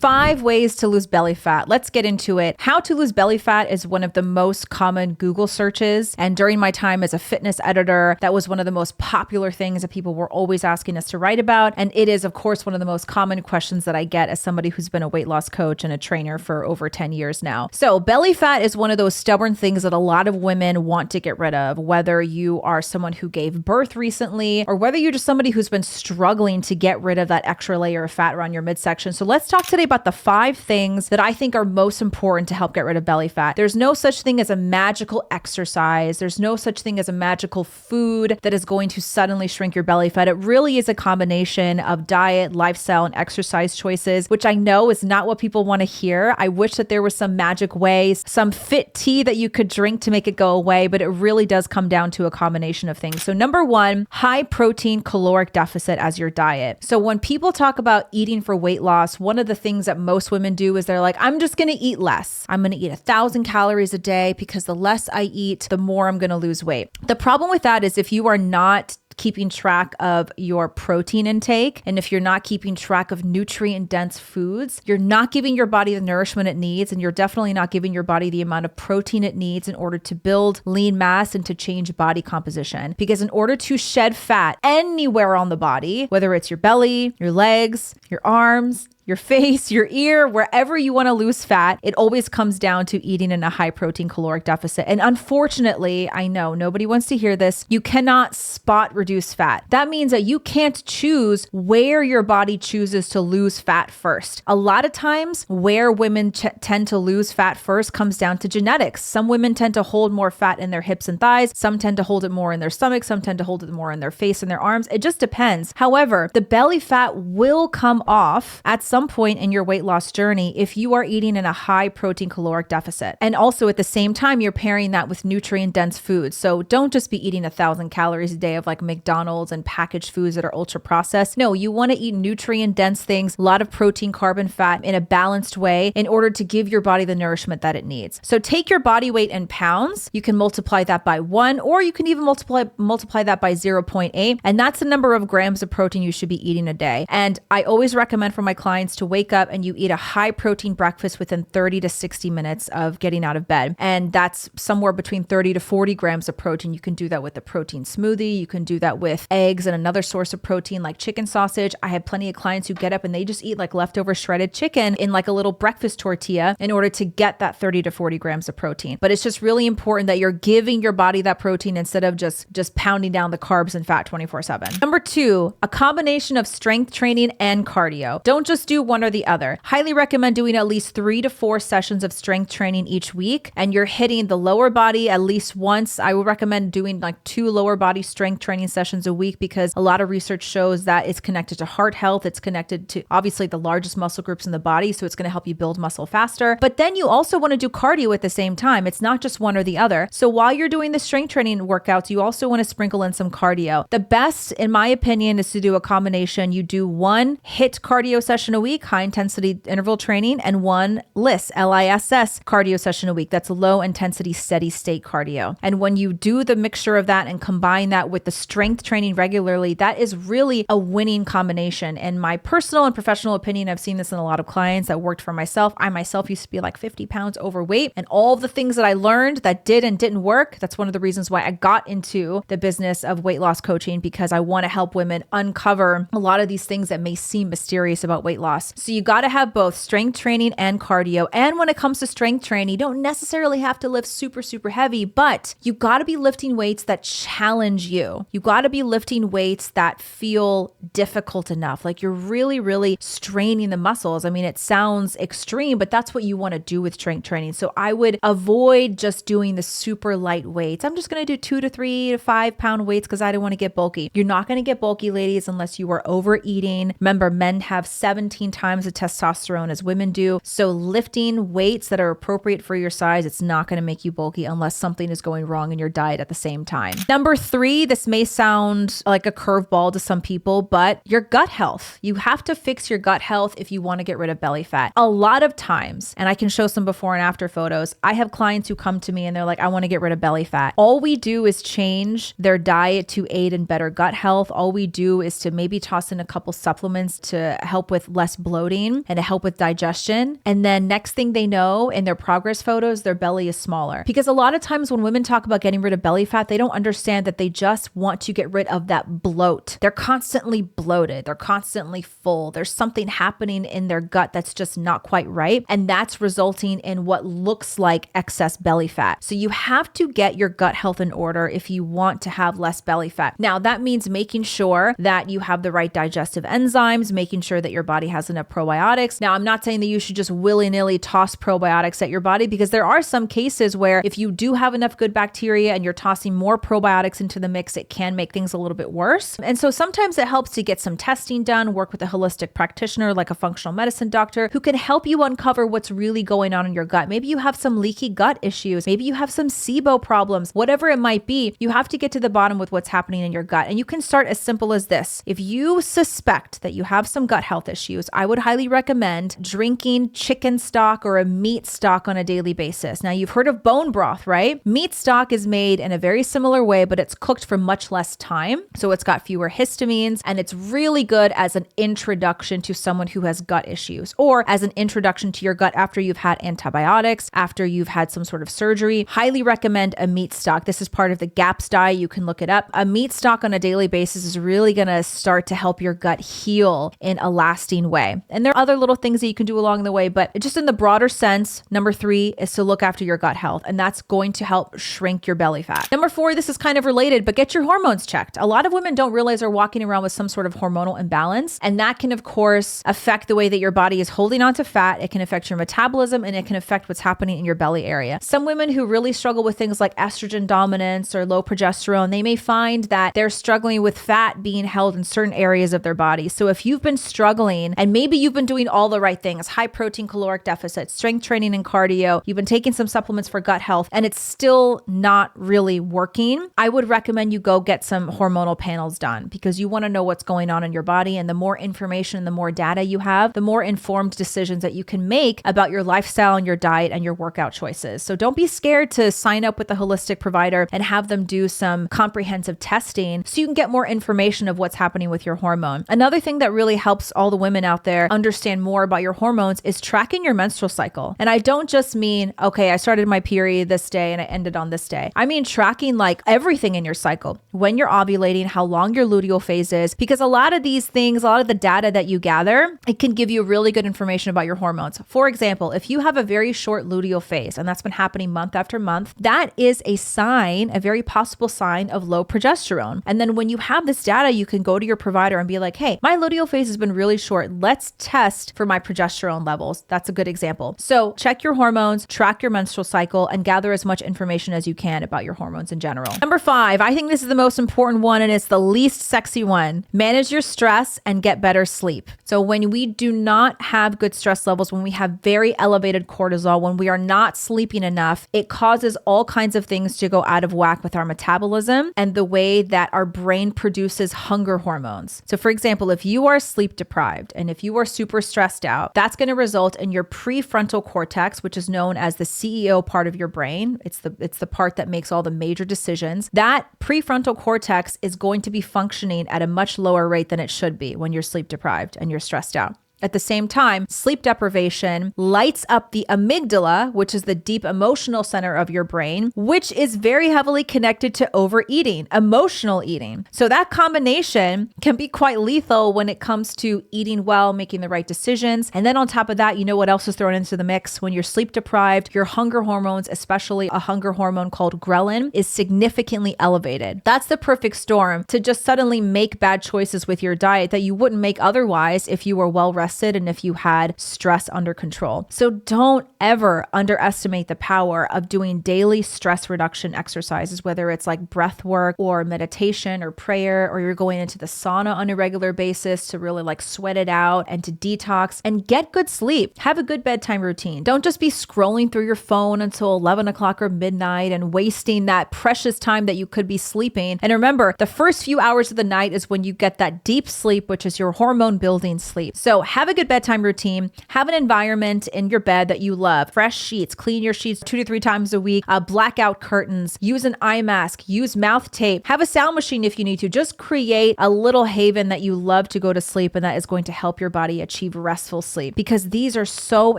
5 ways to lose belly fat. Let's get into it. How to lose belly fat is one of the most common Google searches. And during my time as a fitness editor, that was one of the most popular things that people were always asking us to write about. And it is, of course, one of the most common questions that I get as somebody who's been a weight loss coach and a trainer for over 10 years now. So belly fat is one of those stubborn things that a lot of women want to get rid of, whether you are someone who gave birth recently or whether you're just somebody who's been struggling to get rid of that extra layer of fat around your midsection. So let's talk today about the 5 things that I think are most important to help get rid of belly fat. There's no such thing as a magical exercise. There's no such thing as a magical food that is going to suddenly shrink your belly fat. It really is a combination of diet, lifestyle, and exercise choices, which I know is not what people want to hear. I wish that there was some magic ways, some fit tea that you could drink to make it go away, but it really does come down to a combination of things. So number 1, high protein caloric deficit as your diet. So when people talk about eating for weight loss, one of the things that most women do is they're like, I'm just going to eat less. I'm going to eat 1,000 calories a day because the less I eat, the more I'm going to lose weight. The problem with that is if you are not keeping track of your protein intake, and if you're not keeping track of nutrient-dense foods, you're not giving your body the nourishment it needs, and you're definitely not giving your body the amount of protein it needs in order to build lean mass and to change body composition. Because in order to shed fat anywhere on the body, whether it's your belly, your legs, your arms, your face, your ear, wherever you want to lose fat, it always comes down to eating in a high protein caloric deficit. And unfortunately, I know nobody wants to hear this, you cannot spot reduce fat. That means that you can't choose where your body chooses to lose fat first. A lot of times where women tend to lose fat first comes down to genetics. Some women tend to hold more fat in their hips and thighs. Some tend to hold it more in their stomach. Some tend to hold it more in their face and their arms. It just depends. However, the belly fat will come off at some point in your weight loss journey if you are eating in a high protein caloric deficit. And also at the same time, you're pairing that with nutrient dense foods. So don't just be eating 1,000 calories a day of like McDonald's and packaged foods that are ultra processed. No, you want to eat nutrient dense things, a lot of protein, carb, and fat in a balanced way in order to give your body the nourishment that it needs. So take your body weight in pounds. You can multiply that by 1, or you can even multiply that by 0.8. And that's the number of grams of protein you should be eating a day. And I always recommend for my clients to wake up and you eat a high protein breakfast within 30 to 60 minutes of getting out of bed. And that's somewhere between 30 to 40 grams of protein. You can do that with a protein smoothie. You can do that with eggs and another source of protein like chicken sausage. I have plenty of clients who get up and they just eat like leftover shredded chicken in like a little breakfast tortilla in order to get that 30 to 40 grams of protein. But it's just really important that you're giving your body that protein instead of just pounding down the carbs and fat 24/7. Number 2, a combination of strength training and cardio. Don't just do one or the other. Highly recommend doing at least 3 to 4 sessions of strength training each week, and you're hitting the lower body at least once. I would recommend doing like 2 lower body strength training sessions a week because a lot of research shows that it's connected to heart health. It's connected to obviously the largest muscle groups in the body, so it's going to help you build muscle faster. But then you also want to do cardio at the same time. It's not just one or the other. So while you're doing the strength training workouts, you also want to sprinkle in some cardio. The best, in my opinion, is to do a combination. You do 1 HIIT cardio session a week, high intensity interval training, and 1 LISS, LISS cardio session a week. That's low intensity, steady state cardio. And when you do the mixture of that and combine that with the strength training regularly, that is really a winning combination. In my personal and professional opinion, I've seen this in a lot of clients that worked for myself. I myself used to be like 50 pounds overweight, and all the things that I learned that did and didn't work, that's one of the reasons why I got into the business of weight loss coaching, because I want to help women uncover a lot of these things that may seem mysterious about weight loss. So you got to have both strength training and cardio. And when it comes to strength training, you don't necessarily have to lift super, super heavy, but you got to be lifting weights that challenge you. You got to be lifting weights that feel difficult enough. Like you're really, really straining the muscles. I mean, it sounds extreme, but that's what you want to do with strength training. So I would avoid just doing the super light weights. I'm just going to do 2 to 3 to 5 pound weights because I don't want to get bulky. You're not going to get bulky, ladies, unless you are overeating. Remember, men have 17 times the testosterone as women do. So lifting weights that are appropriate for your size, it's not going to make you bulky unless something is going wrong in your diet at the same time. Number 3, this may sound like a curveball to some people, but your gut health. You have to fix your gut health if you want to get rid of belly fat. A lot of times, and I can show some before and after photos, I have clients who come to me and they're like, I want to get rid of belly fat. All we do is change their diet to aid in better gut health. All we do is to maybe toss in a couple supplements to help with less less bloating and to help with digestion. And then next thing they know, in their progress photos, their belly is smaller. Because a lot of times when women talk about getting rid of belly fat, they don't understand that they just want to get rid of that bloat. They're constantly bloated. They're constantly full. There's something happening in their gut that's just not quite right. And that's resulting in what looks like excess belly fat. So you have to get your gut health in order if you want to have less belly fat. Now, that means making sure that you have the right digestive enzymes, making sure that your body has enough probiotics. Now, I'm not saying that you should just willy-nilly toss probiotics at your body, because there are some cases where if you do have enough good bacteria and you're tossing more probiotics into the mix, it can make things a little bit worse. And so sometimes it helps to get some testing done, work with a holistic practitioner like a functional medicine doctor who can help you uncover what's really going on in your gut. Maybe you have some leaky gut issues. Maybe you have some SIBO problems. Whatever it might be, you have to get to the bottom with what's happening in your gut. And you can start as simple as this. If you suspect that you have some gut health issues, I would highly recommend drinking chicken stock or a meat stock on a daily basis. Now, you've heard of bone broth, right? Meat stock is made in a very similar way, but it's cooked for much less time. So it's got fewer histamines, and it's really good as an introduction to someone who has gut issues, or as an introduction to your gut after you've had antibiotics, after you've had some sort of surgery. Highly recommend a meat stock. This is part of the GAPS diet. You can look it up. A meat stock on a daily basis is really going to start to help your gut heal in a lasting way. And there are other little things that you can do along the way, but just in the broader sense, number 3 is to look after your gut health, and that's going to help shrink your belly fat. Number 4, this is kind of related, but get your hormones checked. A lot of women don't realize they're walking around with some sort of hormonal imbalance, and that can, of course, affect the way that your body is holding onto fat. It can affect your metabolism, and it can affect what's happening in your belly area. Some women who really struggle with things like estrogen dominance or low progesterone, they may find that they're struggling with fat being held in certain areas of their body. So if you've been struggling, and maybe you've been doing all the right things, high protein caloric deficit, strength training and cardio, you've been taking some supplements for gut health, and it's still not really working, I would recommend you go get some hormonal panels done, because you want to know what's going on in your body. And the more information and the more data you have, the more informed decisions that you can make about your lifestyle and your diet and your workout choices. So don't be scared to sign up with a holistic provider and have them do some comprehensive testing so you can get more information of what's happening with your hormone. Another thing that really helps all the women out there understand more about your hormones is tracking your menstrual cycle. And I don't just mean, okay, I started my period this day and I ended on this day. I mean tracking like everything in your cycle, when you're ovulating, how long your luteal phase is, because a lot of these things, a lot of the data that you gather, it can give you really good information about your hormones. For example, if you have a very short luteal phase, and that's been happening month after month, that is a sign, a very possible sign of low progesterone. And then when you have this data, you can go to your provider and be like, hey, my luteal phase has been really short. Let's test for my progesterone levels. That's a good example. So check your hormones, track your menstrual cycle, and gather as much information as you can about your hormones in general. Number 5, I think this is the most important one, and it's the least sexy one. Manage your stress and get better sleep. So when we do not have good stress levels, when we have very elevated cortisol, when we are not sleeping enough, it causes all kinds of things to go out of whack with our metabolism and the way that our brain produces hunger hormones. So for example, if you are sleep deprived and if you are super stressed out, that's going to result in your prefrontal cortex, which is known as the CEO part of your brain. It's the part that makes all the major decisions. That prefrontal cortex is going to be functioning at a much lower rate than it should be when you're sleep deprived and you're stressed out. At the same time, sleep deprivation lights up the amygdala, which is the deep emotional center of your brain, which is very heavily connected to overeating, emotional eating. So that combination can be quite lethal when it comes to eating well, making the right decisions. And then on top of that, you know what else is thrown into the mix? When you're sleep deprived, your hunger hormones, especially a hunger hormone called ghrelin, is significantly elevated. That's the perfect storm to just suddenly make bad choices with your diet that you wouldn't make otherwise if you were well rested and if you had stress under control. So don't ever underestimate the power of doing daily stress reduction exercises, whether it's like breath work or meditation or prayer, or you're going into the sauna on a regular basis to really like sweat it out and to detox and get good sleep. Have a good bedtime routine. Don't just be scrolling through your phone until 11 o'clock or midnight and wasting that precious time that you could be sleeping. And remember, the first few hours of the night is when you get that deep sleep, which is your hormone building sleep. So have a good bedtime routine, have an environment in your bed that you love, fresh sheets, clean your sheets 2 to 3 times a week, blackout curtains, use an eye mask, use mouth tape, have a sound machine if you need to. Just create a little haven that you love to go to sleep and that is going to help your body achieve restful sleep, because these are so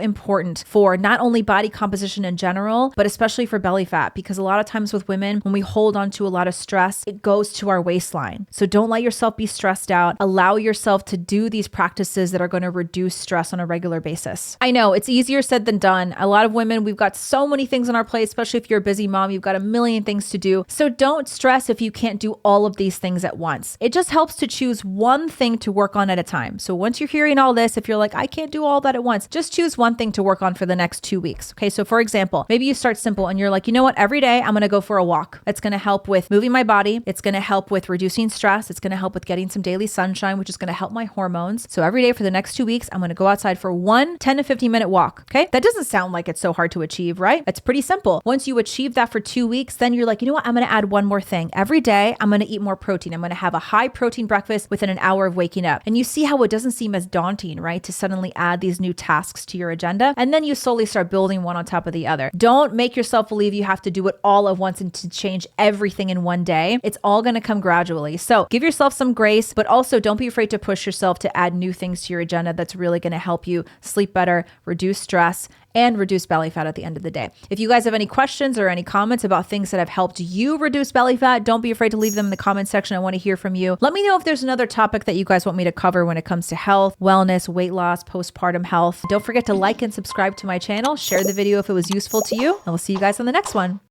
important for not only body composition in general, but especially for belly fat, because a lot of times with women, when we hold on to a lot of stress, it goes to our waistline. So don't let yourself be stressed out. Allow yourself to do these practices that are going to reduce stress on a regular basis. I know it's easier said than done. A lot of women, we've got so many things on our plate, especially if you're a busy mom, you've got a million things to do. So don't stress if you can't do all of these things at once. It just helps to choose one thing to work on at a time. So once you're hearing all this, if you're like, I can't do all that at once, just choose one thing to work on for the next 2 weeks. Okay. So for example, maybe you start simple and you're like, you know what? Every day I'm going to go for a walk. It's going to help with moving my body. It's going to help with reducing stress. It's going to help with getting some daily sunshine, which is going to help my hormones. So every day for the next 2 weeks, I'm going to go outside for one 10 to 15 minute walk. Okay. That doesn't sound like it's so hard to achieve, right? It's pretty simple. Once you achieve that for 2 weeks, then you're like, you know what? I'm going to add one more thing. Every day I'm going to eat more protein. I'm going to have a high protein breakfast within an hour of waking up. And you see how it doesn't seem as daunting, right? To suddenly add these new tasks to your agenda. And then you slowly start building one on top of the other. Don't make yourself believe you have to do it all at once and to change everything in one day. It's all going to come gradually. So give yourself some grace, but also don't be afraid to push yourself to add new things to your agenda that's really going to help you sleep better, reduce stress, and reduce belly fat at the end of the day. If you guys have any questions or any comments about things that have helped you reduce belly fat, don't be afraid to leave them in the comment section. I want to hear from you. Let me know if there's another topic that you guys want me to cover when it comes to health, wellness, weight loss, postpartum health. Don't forget to like and subscribe to my channel. Share the video if it was useful to you, and we'll see you guys on the next one.